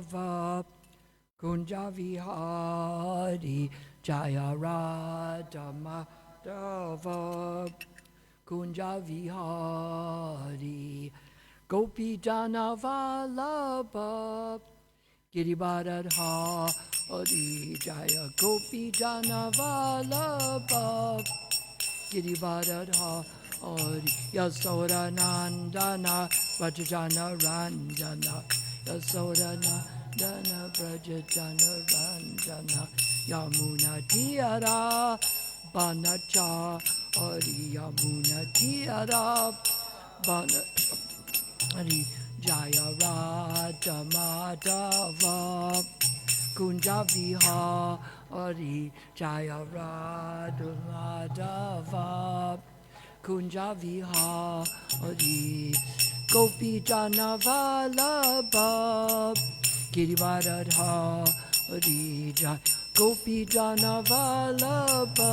Madhava Kunja Vihari Jaya Radha Madhava Kunja Vihari Gopi Jana Vallabha Giribharadha Hari Jaya Gopi Jana Vallabha Giribharadha Hari Yasoda Nandana Vrajajana Ranjana Yasoda Nandana Vrajajana Ranjana Yamuna Tiyara Banacha Hari Yamuna Tiyara Banacha Hari Jaya Radha Madhava Kunja Vihari Jaya Radha Madhava Kunja Vihari Gopi Jana Vallabha Girivardha Hari Jaya Gopi Jana Vallabha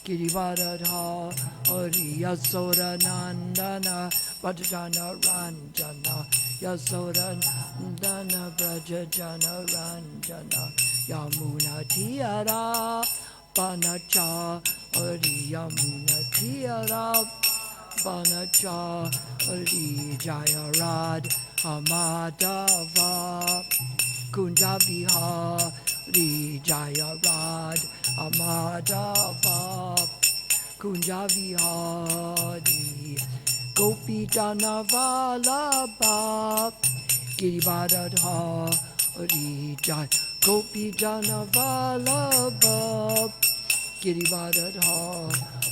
Girivardha Hari Yasoda Nandana Vrajajana Ranjana Yasoda Nandana Vrajajana Ranjana Yamuna Tiyara Banacha Hari Yamuna Tiyara Banacha Hari Jaya Radha Madhava Kunja Vihari Jaya Radha Madhava Kunja Vihari Gopi Jana Vallabha Girivardha Hari Jaya Gopi Jana Vallabha Girivardha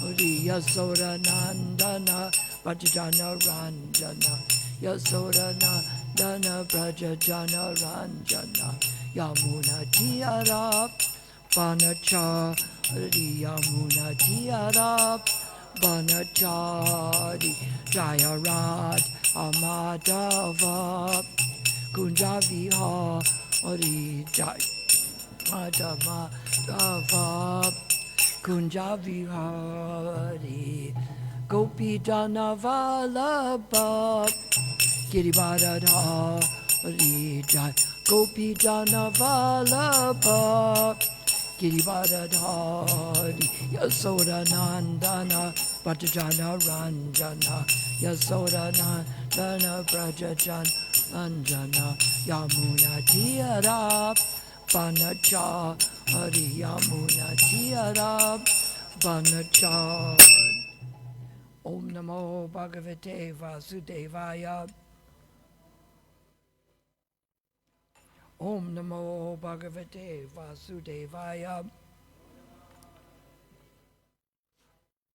Hari Yasoda Nandana Vrajajana Ranjana Yasoda Nandana Vrajajana Ranjana Yamuna Tiyara Banacha Hari Yamuna Tiyara Banachari Jaya Radha Madhava Kunja Vihari Jaya Radha Madhava Kunja Vihari Gopi Jana Vallabha Girivardha Hari Jaya Gopi Jana Vallabha Girivardha Hari Yasoda Nandana Vrajajana Ranjana Yasoda Nandana Vrajajana Ranjana Yamuna Tiyara Banacha Hari Yamuna Tiyara Banacha Om Namo Bhagavate Vasudevaya Om Namo Bhagavate Vasudevaya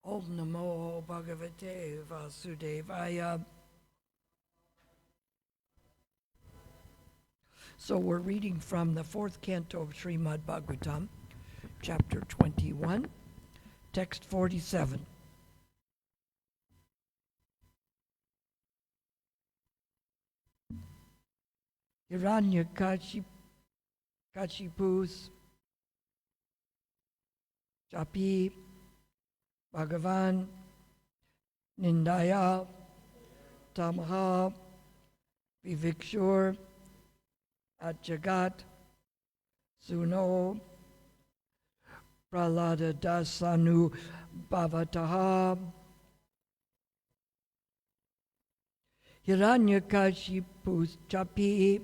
Om Namo Bhagavate Vasudevaya. So we're reading from the fourth canto of Srimad Bhagavatam, chapter 21, text 47. Hiranyakashipus Chapi Bhagavan Nindaya Tamaha Vivikshur Atjagat Suno Pralada Dasanu Bhavataha Hiranyakashipus Chapi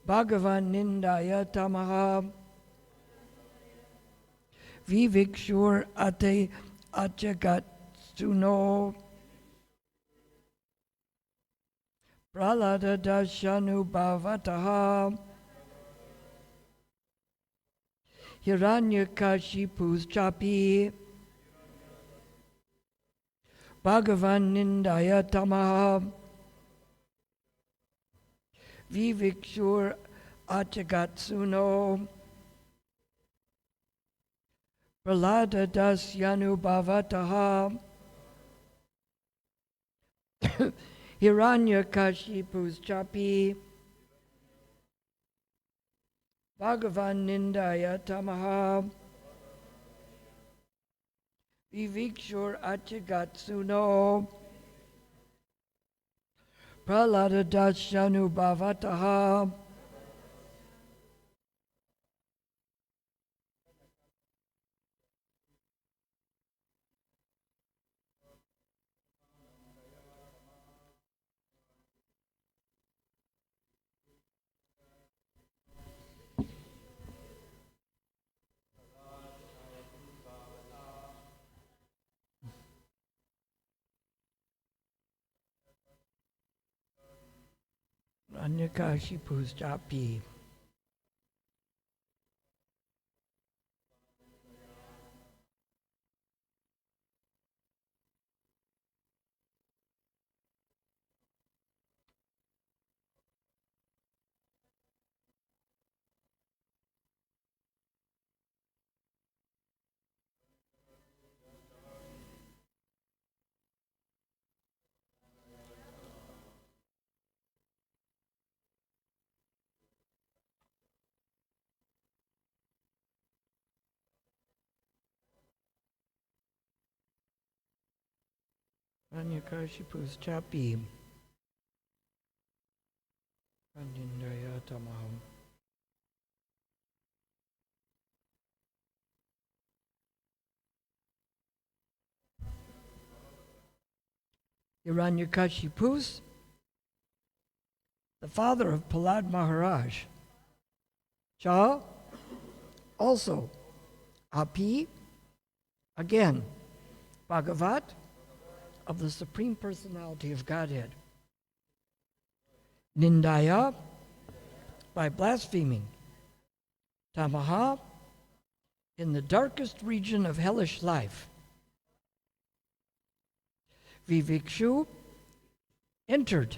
Bhagavan Nindaya Tamaha Vivikshur Ate Atjagat Suno Pralada Dashanu Bhavataha Hiranyakashipus Chapi Bhagavan Nindaya Tamaha Vivikshur Atjagatsuno Pralada Dasyanu Bhavataha Hiranyakashipus Chapi Bhagavan Nindaya Tamaha Vivikshur Atjagatsuno Praladadasyanu Anyakashipu's Japi. Anyakashipu's Japi. Andindayatamaham. Hiranyakashipus, the father of Prahlad Maharaj. Cha, also. Api, again. Bhagavat, of the Supreme Personality of Godhead. Nindaya, by blaspheming. Tamaha, in the darkest region of hellish life. Vivikshu, entered.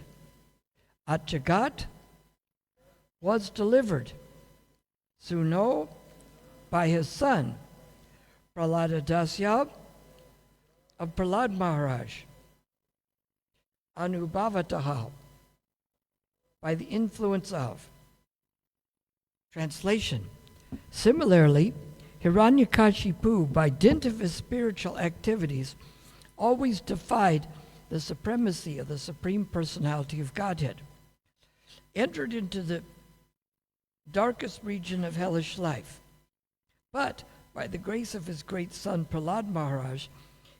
Atchagat, was delivered. Suno, by his son. Praladadasya, of Prahlad Maharaj. Anubhavataha, by the influence of. Translation. Similarly, Hiranyakashipu, by dint of his spiritual activities, always defied the supremacy of the Supreme Personality of Godhead, entered into the darkest region of hellish life. But by the grace of his great son Prahlad Maharaj,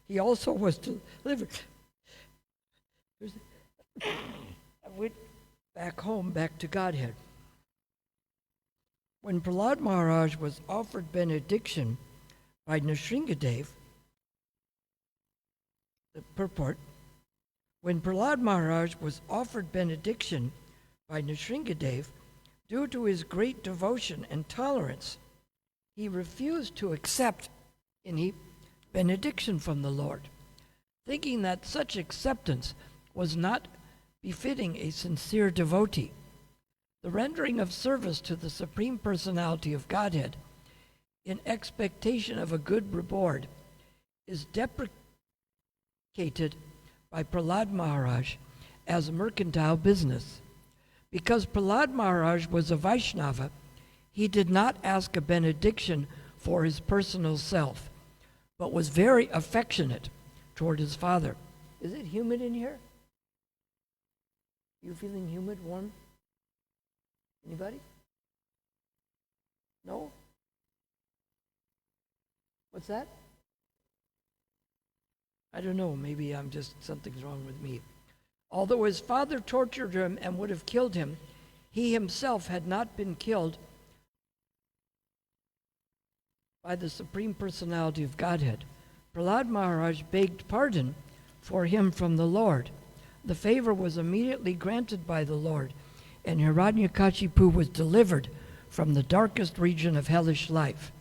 he also was delivered. I went back home, back to Godhead. When Prahlad Maharaj was offered benediction by Nrsingadev, the purport, when Prahlad Maharaj was offered benediction by Nrsingadev, due to his great devotion and tolerance, he refused to accept any benediction from the Lord, thinking that such acceptance was not befitting a sincere devotee. The rendering of service to the Supreme Personality of Godhead in expectation of a good reward is deprecated by Prahlad Maharaj as a mercantile business. Because Prahlad Maharaj was a Vaishnava, he did not ask a benediction for his personal self, but was very affectionate toward his father. Is it humid in here? You feeling humid, warm? Anybody? No? What's that? I don't know, maybe something's wrong with me. Although his father tortured him and would have killed him, he himself had not been killed by the Supreme Personality of Godhead. Prahlad Maharaj begged pardon for him from the Lord. The favor was immediately granted by the Lord, and Hiranyakashipu was delivered from the darkest region of hellish life.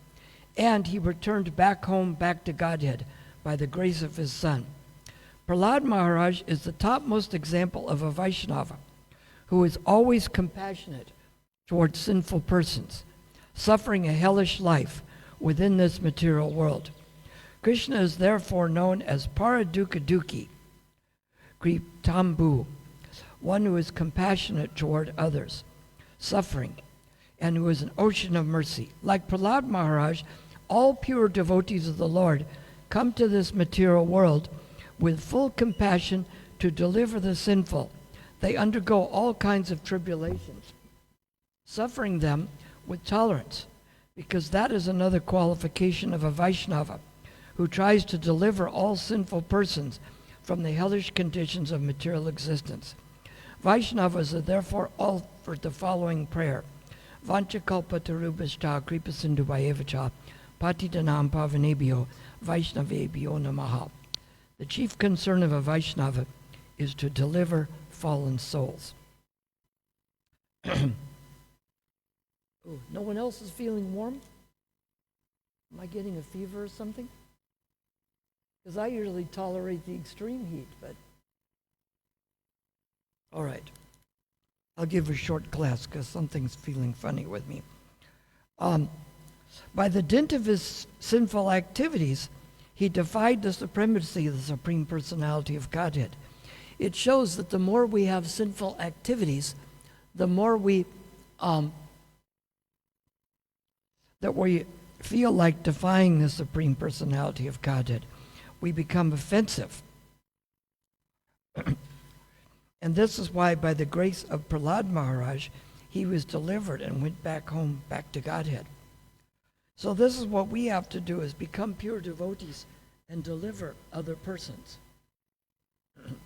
And he returned back home, back to Godhead, by the grace of his son. Prahlad Maharaj is the topmost example of a Vaishnava who is always compassionate towards sinful persons, suffering a hellish life within this material world. Krishna is therefore known as Paradukaduki, Kritambu, one who is compassionate toward others, suffering, and who is an ocean of mercy. Like Prahlad Maharaj, all pure devotees of the Lord come to this material world with full compassion to deliver the sinful, They undergo all kinds of tribulations, suffering them with tolerance, because that is another qualification of a Vaishnava, who tries to deliver all sinful persons from the hellish conditions of material existence. Vaishnavas are therefore offered the following prayer. Vanchakalpatarubhashta kripasindhuvayevacha patitanam pavanebhyo Vaishnavebhyo namaha. The chief concern of a Vaishnava is to deliver fallen souls. Oh, no one else is feeling warm? Am I getting a fever or something? Because I usually tolerate the extreme heat, but... All right. I'll give a short class because something's feeling funny with me. By the dint of his sinful activities, he defied the supremacy of the Supreme Personality of Godhead. It shows that the more we have sinful activities, the more we feel like defying the Supreme Personality of Godhead. We become offensive. And this is why, by the grace of Prahlad Maharaj, he was delivered and went back home, back to Godhead. So this is what we have to do, is become pure devotees and deliver other persons. It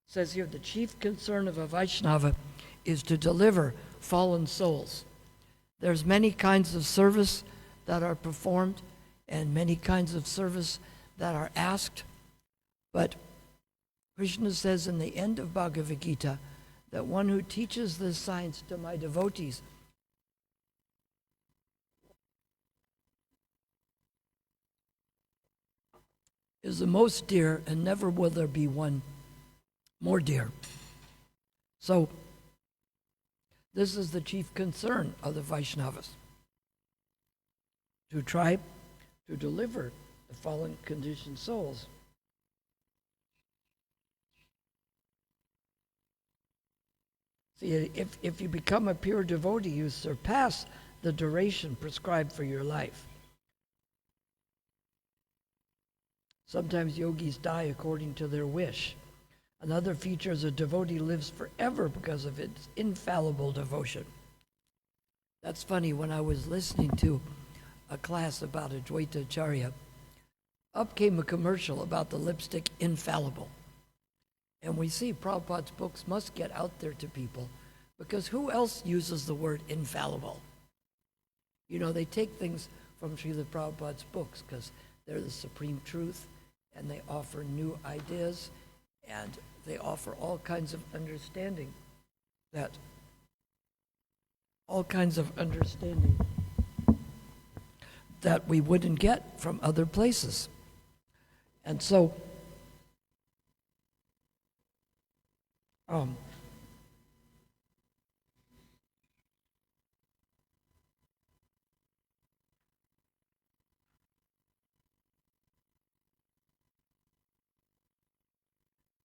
says here, the chief concern of a Vaishnava is to deliver fallen souls. There's many kinds of service that are performed and many kinds of service that are asked, but Krishna says in the end of Bhagavad Gita that one who teaches this science to my devotees is the most dear, and never will there be one more dear. So, this is the chief concern of the Vaishnavas, to try to deliver the fallen conditioned souls. See, if you become a pure devotee, you surpass the duration prescribed for your life. Sometimes yogis die according to their wish. Another feature is a devotee lives forever because of its infallible devotion. That's funny, when I was listening to a class about Advaita Acharya, up came a commercial about the lipstick Infallible. And we see Prabhupada's books must get out there to people, because who else uses the word infallible? You know, they take things from Srila Prabhupada's books because they're the supreme truth, and they offer new ideas, and they offer all kinds of understanding that we wouldn't get from other places. And so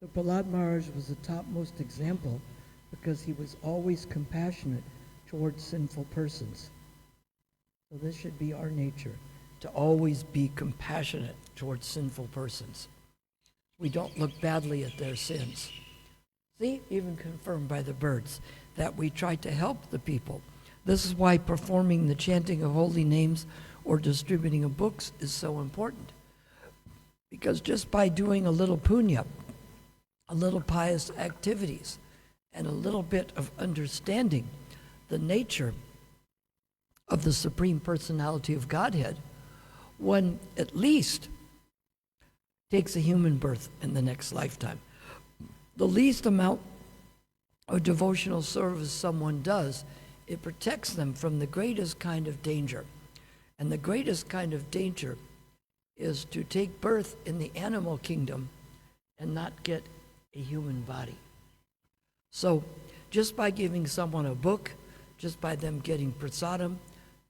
the Prahlad Maharaj was the topmost example because he was always compassionate towards sinful persons. So this should be our nature, to always be compassionate towards sinful persons. We don't look badly at their sins. See, even confirmed by the birds, that we try to help the people. This is why performing the chanting of holy names or distributing of books is so important. Because just by doing a little punya, a little pious activities, and a little bit of understanding the nature of the Supreme Personality of Godhead, one at least takes a human birth in the next lifetime. The least amount of devotional service someone does, it protects them from the greatest kind of danger. And the greatest kind of danger is to take birth in the animal kingdom and not get a human body. So just by giving someone a book, just by them getting prasadam,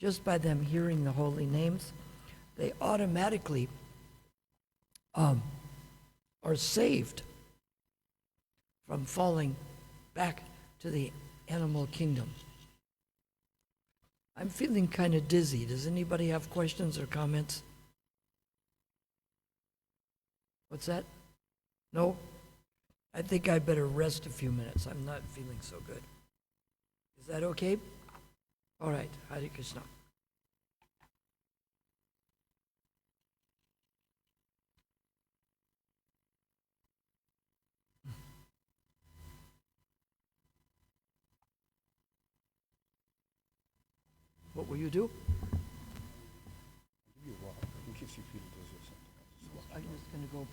just by them hearing the holy names, they automatically are saved from falling back to the animal kingdom. I'm feeling kind of dizzy. Does anybody have questions or comments? What's that? No? I think I better rest a few minutes. I'm not feeling so good. Is that okay? All right. Hare Krishna. What will you do? Give you a walk in case you feel dizzy or something. I'm just going to go